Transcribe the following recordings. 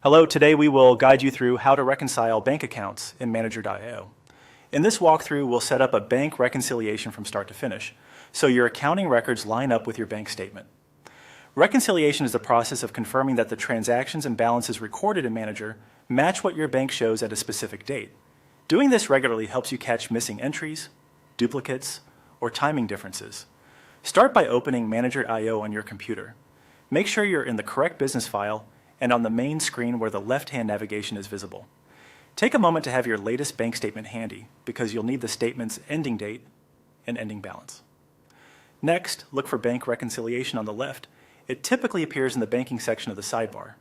Hello, today we will guide you through how to reconcile bank accounts in Manager.io. In this walkthrough, we'll set up a bank reconciliation from start to finish, so your accounting records line up with your bank statement. Reconciliation is the process of confirming that the transactions and balances recorded in Manager match what your bank shows at a specific date. Doing this regularly helps you catch missing entries, duplicates, or timing differences. Start by opening Manager.io on your computer. Make sure you're in the correct business file and on the main screen where the left-hand navigation is visible. Take a moment to have your latest bank statement handy because you'll need the statement's ending date and ending balance. Next, look for Bank Reconciliation on the left. It typically appears in the banking section of the sidebar.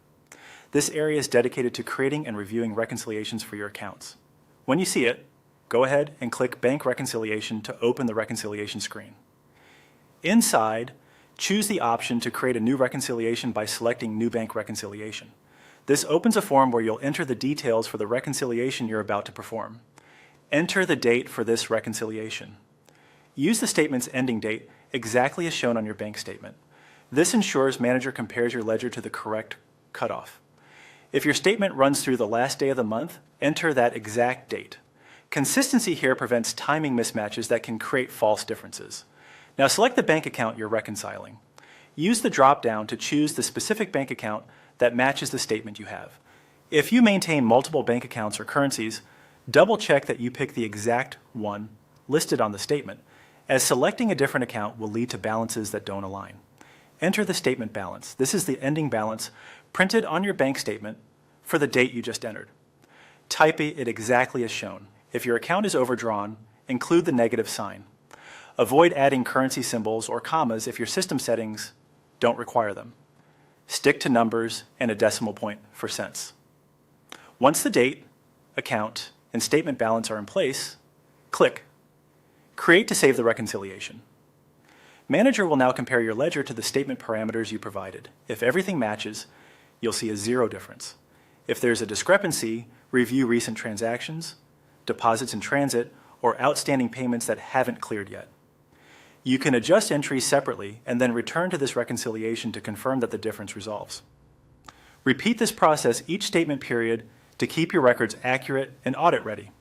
This area is dedicated to creating and reviewing reconciliations for your accounts. When you see it, go ahead and click Bank Reconciliation to open the reconciliation screen. Inside, choose the option to create a new reconciliation by selecting New Bank Reconciliation. This opens a form where you'll enter the details for the reconciliation you're about to perform. Enter the date for this reconciliation. Use the statement's ending date exactly as shown on your bank statement. This ensures Manager compares your ledger to the correct cutoff. If your statement runs through the last day of the month, enter that exact date. Consistency here prevents timing mismatches that can create false differences. Now select the bank account you're reconciling. Use the drop-down to choose the specific bank account that matches the statement you have. If you maintain multiple bank accounts or currencies, double-check that you pick the exact one listed on the statement, as selecting a different account will lead to balances that don't align. Enter the statement balance. This is the ending balance printed on your bank statement for the date you just entered. Type it exactly as shown. If your account is overdrawn, include the negative sign. Avoid adding currency symbols or commas if your system settings don't require them. Stick to numbers and a decimal point for cents. Once the date, account, and statement balance are in place, click Create to save the reconciliation. Manager will now compare your ledger to the statement parameters you provided. If everything matches, you'll see a zero difference. If there's a discrepancy, review recent transactions, deposits in transit, or outstanding payments that haven't cleared yet. You can adjust entries separately and then return to this reconciliation to confirm that the difference resolves. Repeat this process each statement period to keep your records accurate and audit ready.